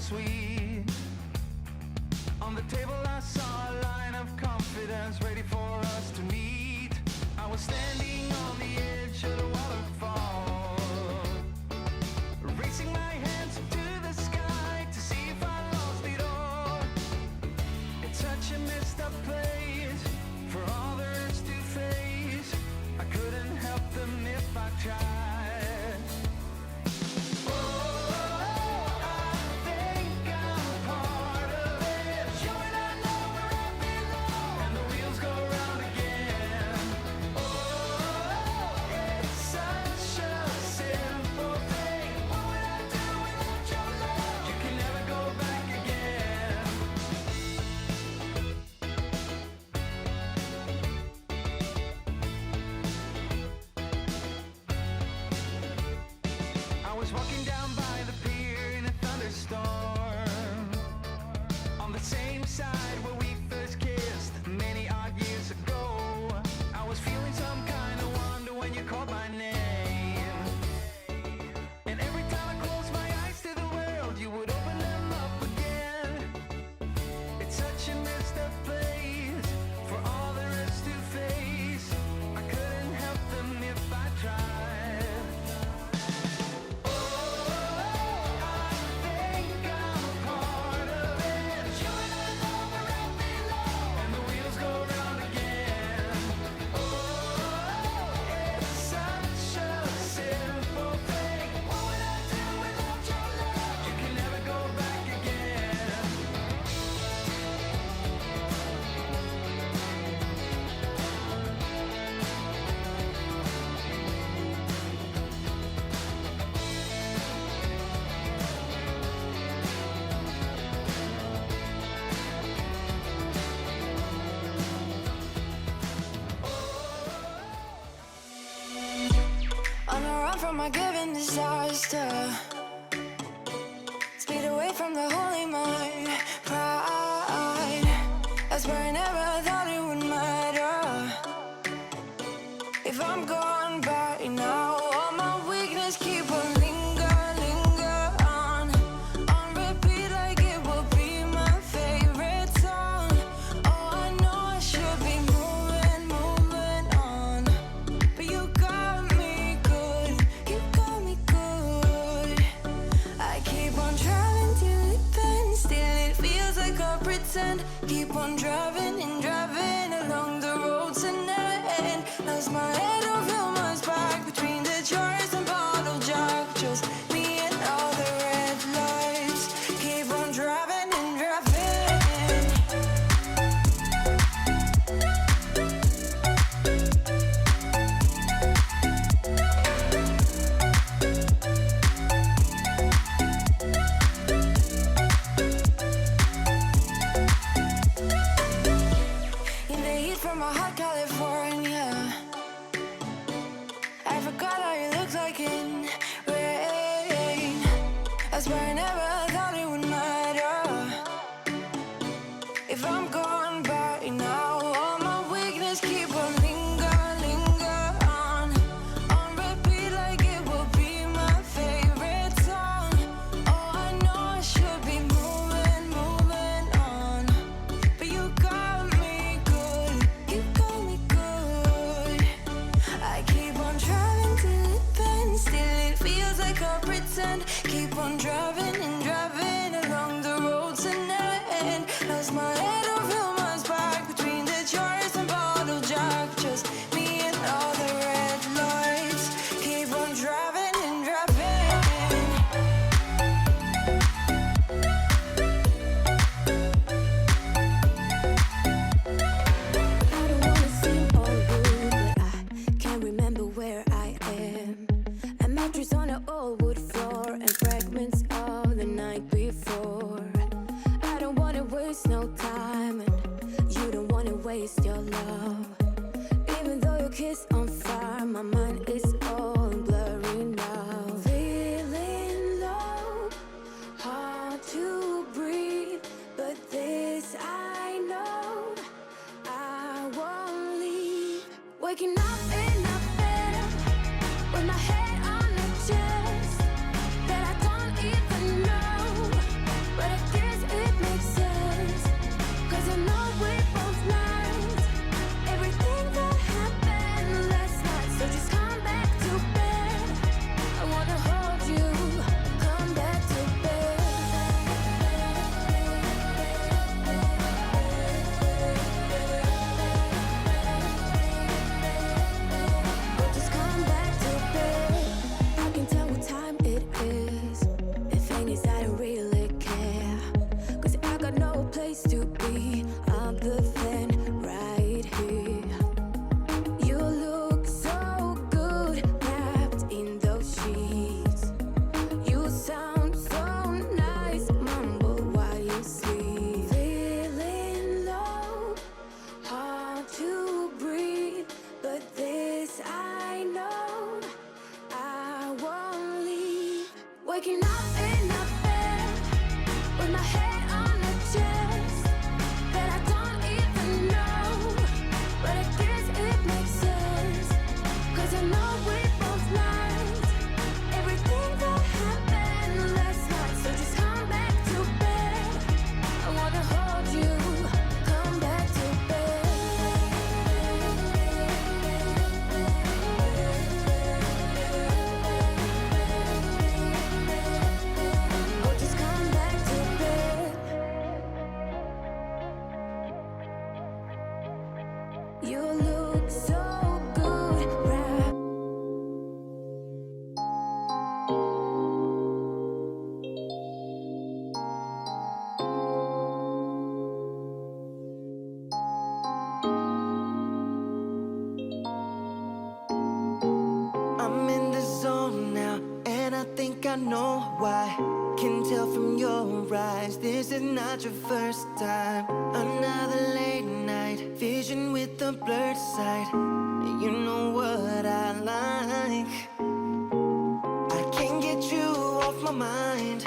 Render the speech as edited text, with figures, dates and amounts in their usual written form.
sweet. On the table I saw a line of confidence ready for us to meet. I was standing on the edge of the waterfall, raising my hands to the sky to see if I lost it all. It's such a messed up place for others to face. I couldn't help them if I tried. Oh, I think I'm part of it. You and I know where I belong, and the wheels go round again. Oh, it's such a simple thing. What would I do without your love? You can never go back again. I was walking down by the pier in a thunderstorm, on the same side where we first kissed many odd years ago. I was feeling some kind of wonder when you called my name, and every time I closed my eyes to the world, you would open them up again. It's such a messed up place for all there is to face. I couldn't help them if I tried. Oh, I think I'm a part of it. You and I know where I belong, and the wheels go round again. Oh, it's such a simple thing. What would I do without your love? You can never go back again. On a run from my given disaster, speed away from the holy mind, pride. I swear I never thought it would matter if I'm gone by now. All my weakness keep on linger on repeat like it will be my favorite song. Oh, I know I should be moving on, but you got me good, you got me good. I keep on driving till it bends, still it feels like I pretend. Keep on driving and driving along the roads and never end. Lost my head over my back between the jars and bottle jack. Just me and all the red lights. Keep on driving and driving. In the heat from a hot California, I forgot how you look like in rain. I swear I never thought it would matter if I'm gone by now. All my weakness keep on linger on repeat like it will be my favorite song. Oh, I know I should be moving on, but you got me good, you got me good. I keep on driving till it bends, still it feels like I pretend. Keep on driving and driving along the roads and never end. Lost my head over my back between the jars and bottle jack. Just me and all the red lights. Keep on driving and driving. I don't wanna seem all rude, but I can't remember where I am. A mattress on an old wood floor and fragments of the night before. I don't wanna waste no time, and you don't wanna waste your love. Even though your kiss on fire, my mind is all blurry now. Feeling low, hard to breathe, but this I know, I won't leave. Waking up in a bed with my head on the chest that I don't even know. me other than right here. You look so good wrapped in those sheets. You sound so nice, mumble while you sleep. Feeling low, hard to breathe, but this I know, I won't leave. Waking up in a bed with my head on a chest that I don't even know, but I guess it makes sense, 'cause I know we both liked everything that happened last night. So just come back to bed, I wanna hold you. Come back to bed. Oh, just come back to bed. You look so good wrapped. I'm in the zone now, and I think I know why. Can tell from your eyes, this is not your first time. Another late night, vision with the blurred side. You know what I like. I can't get you off my mind.